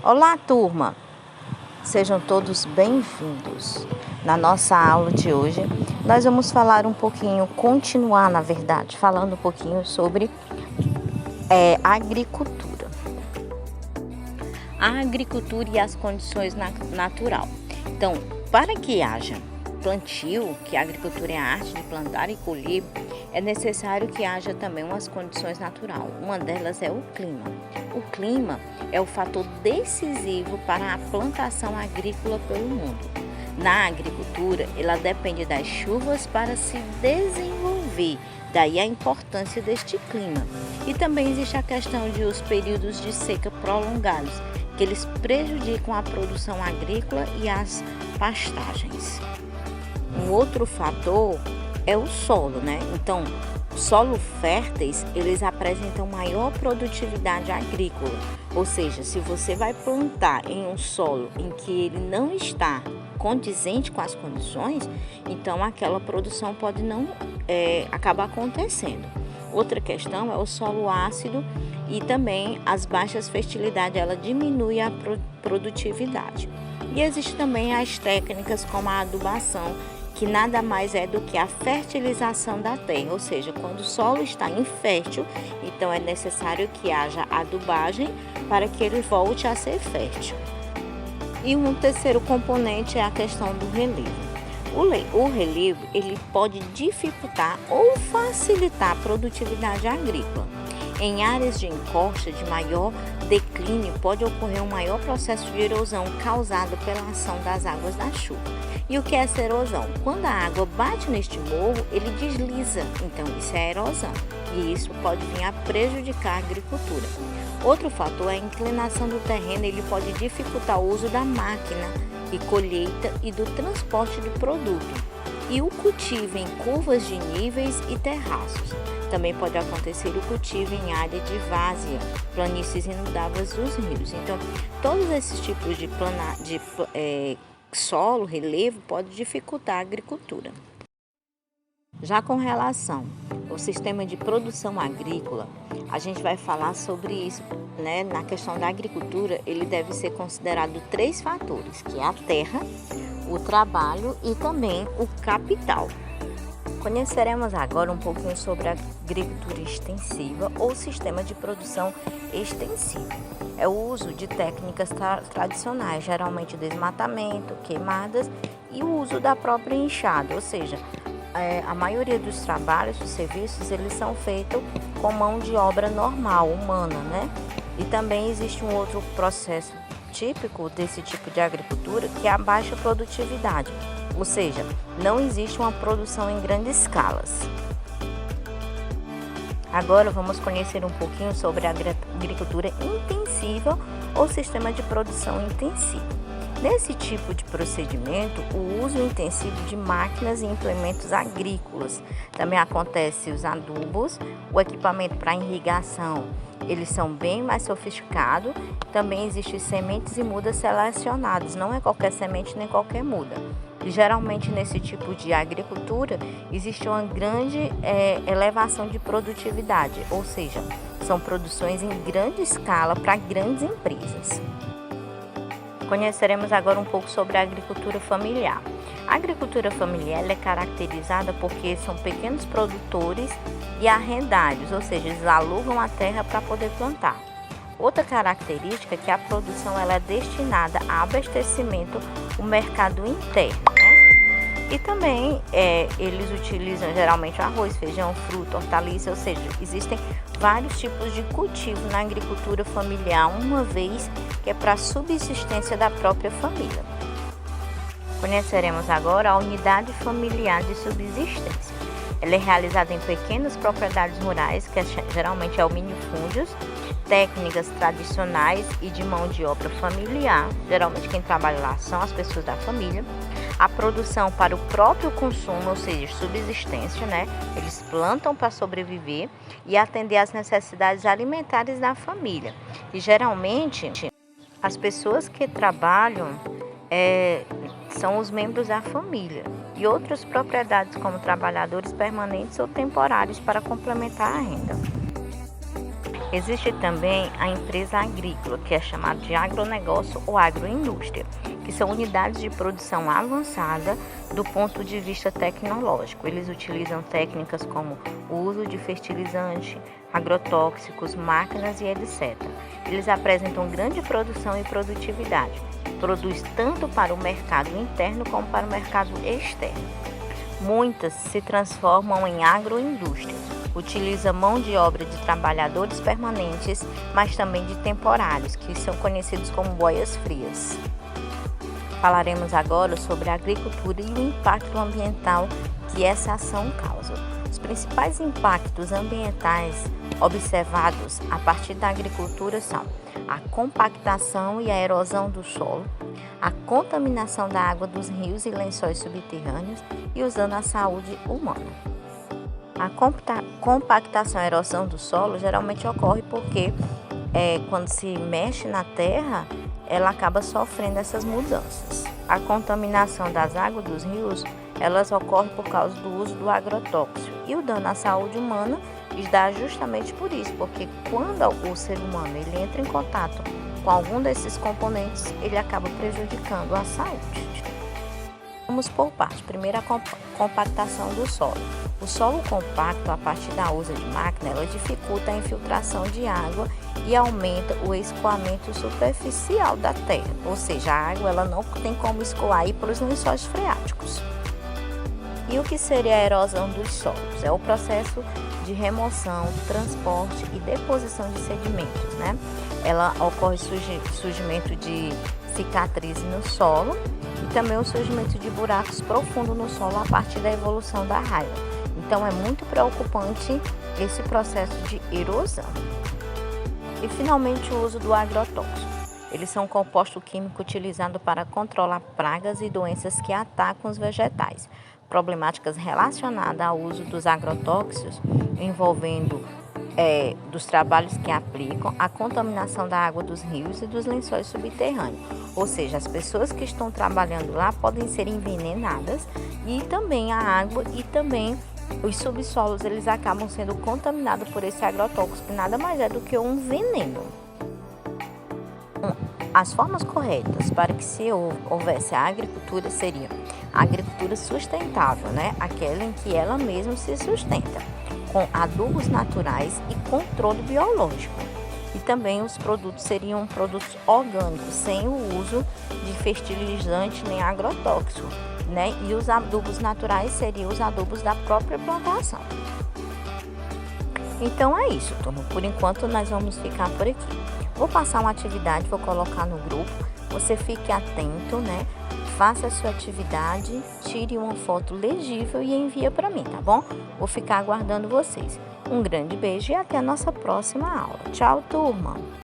Olá, turma! Sejam todos bem-vindos. Na nossa aula de hoje, nós vamos falar um pouquinho, continuar, na verdade, falando um pouquinho sobre agricultura. A agricultura e as condições natural. Então, para que haja plantio, que a agricultura é a arte de plantar e colher, é necessário que haja também umas condições naturais. Uma delas é o clima. O clima é o fator decisivo para a plantação agrícola pelo mundo. Na agricultura, ela depende das chuvas para se desenvolver, daí a importância deste clima. E também existe a questão de os períodos de seca prolongados, que eles prejudicam a produção agrícola e as pastagens. Um outro fator é o solo, né? Então, solo férteis, eles apresentam maior produtividade agrícola. Ou seja, se você vai plantar em um solo em que ele não está condizente com as condições, então aquela produção pode não acabar acontecendo. Outra questão é o solo ácido e também as baixas fertilidades, ela diminui a produtividade. E existe também as técnicas como a adubação, que nada mais é do que a fertilização da terra, ou seja, quando o solo está infértil, então é necessário que haja adubagem para que ele volte a ser fértil. E um terceiro componente é a questão do relevo. O relevo, ele pode dificultar ou facilitar a produtividade agrícola. Em áreas de encosta de maior declínio, pode ocorrer um maior processo de erosão causado pela ação das águas da chuva. E o que é essa erosão? Quando a água bate neste morro, ele desliza, então isso é erosão. E isso pode vir a prejudicar a agricultura. Outro fator é a inclinação do terreno, ele pode dificultar o uso da máquina e colheita e do transporte do produto. E o cultivo em curvas de níveis e terraços. Também pode acontecer o cultivo em área de várzea, planícies inundáveis dos rios. Então, todos esses tipos de solo, relevo, pode dificultar a agricultura. Já com relação ao sistema de produção agrícola, a gente vai falar sobre isso, né? Na questão da agricultura, ele deve ser considerado 3 fatores, que é a terra, o trabalho e também o capital. Conheceremos agora um pouquinho sobre a agricultura extensiva ou sistema de produção extensiva. É o uso de técnicas tradicionais, geralmente desmatamento, queimadas e o uso da própria enxada, ou seja, a maioria dos trabalhos, dos serviços, eles são feitos com mão de obra normal, humana, né? E também existe um outro processo típico desse tipo de agricultura, que é a baixa produtividade. Ou seja, não existe uma produção em grandes escalas. Agora vamos conhecer um pouquinho sobre a agricultura intensiva ou sistema de produção intensivo. Nesse tipo de procedimento, o uso intensivo de máquinas e implementos agrícolas. Também acontece os adubos, o equipamento para irrigação, eles são bem mais sofisticados. Também existem sementes e mudas selecionadas, não é qualquer semente nem qualquer muda. E geralmente nesse tipo de agricultura existe uma grande elevação de produtividade, ou seja, são produções em grande escala para grandes empresas. Conheceremos agora um pouco sobre a agricultura familiar. A agricultura familiar é caracterizada porque são pequenos produtores e arrendários, ou seja, eles alugam a terra para poder plantar. Outra característica é que a produção ela é destinada a abastecimento do mercado interno, né? E também eles utilizam geralmente arroz, feijão, fruta, hortaliça, ou seja, existem vários tipos de cultivo na agricultura familiar, uma vez que é para a subsistência da própria família. Conheceremos agora a unidade familiar de subsistência. Ela é realizada em pequenas propriedades rurais, que geralmente é o minifúndios, técnicas tradicionais e de mão de obra familiar. Geralmente quem trabalha lá são as pessoas da família. A produção para o próprio consumo, ou seja, subsistência, né? Eles plantam para sobreviver e atender às necessidades alimentares da família. E geralmente as pessoas que trabalham são os membros da família e outras propriedades como trabalhadores permanentes ou temporários para complementar a renda. Existe também a empresa agrícola, que é chamada de agronegócio ou agroindústria, que são unidades de produção avançada do ponto de vista tecnológico. Eles utilizam técnicas como o uso de fertilizante, agrotóxicos, máquinas e etc. Eles apresentam grande produção e produtividade. Produz tanto para o mercado interno como para o mercado externo. Muitas se transformam em agroindústrias. Utiliza mão de obra de trabalhadores permanentes, mas também de temporários, que são conhecidos como boias frias. Falaremos agora sobre a agricultura e o impacto ambiental que essa ação causa. Os principais impactos ambientais observados a partir da agricultura são a compactação e a erosão do solo, a contaminação da água dos rios e lençóis subterrâneos e os danos à saúde humana. A compactação e erosão do solo geralmente ocorre porque quando se mexe na terra, ela acaba sofrendo essas mudanças. A contaminação das águas dos rios, elas ocorrem por causa do uso do agrotóxico. E o dano à saúde humana dá justamente por isso, porque quando o ser humano ele entra em contato com algum desses componentes, ele acaba prejudicando a saúde. Vamos por parte. Primeiro, a compactação do solo. O solo compacto, a partir da usa de máquina, ela dificulta a infiltração de água e aumenta o escoamento superficial da terra, ou seja, a água ela não tem como escoar para os lençóis freáticos. E o que seria a erosão dos solos? É o processo de remoção, transporte e deposição de sedimentos, né? Ela ocorre surgimento de cicatrizes no solo e também o surgimento de buracos profundos no solo a partir da evolução da raiva. Então é muito preocupante esse processo de erosão. E finalmente o uso do agrotóxico. Eles são um composto químico utilizado para controlar pragas e doenças que atacam os vegetais. Problemáticas relacionadas ao uso dos agrotóxicos envolvendo dos trabalhos que aplicam a contaminação da água dos rios e dos lençóis subterrâneos. Ou seja, as pessoas que estão trabalhando lá podem ser envenenadas e também a água e também os subsolos eles acabam sendo contaminados por esse agrotóxico, que nada mais é do que um veneno. As formas corretas para que se houvesse a agricultura seria a agricultura sustentável, né? Aquela em que ela mesma se sustenta, com adubos naturais e controle biológico. E também os produtos seriam produtos orgânicos, sem o uso de fertilizante nem agrotóxico, né? E os adubos naturais seriam os adubos da própria plantação. Então é isso, turma. Por enquanto nós vamos ficar por aqui. Vou passar uma atividade, vou colocar no grupo. Você fique atento, né? Faça a sua atividade, tire uma foto legível e envia para mim, tá bom? Vou ficar aguardando vocês. Um grande beijo e até a nossa próxima aula. Tchau, turma!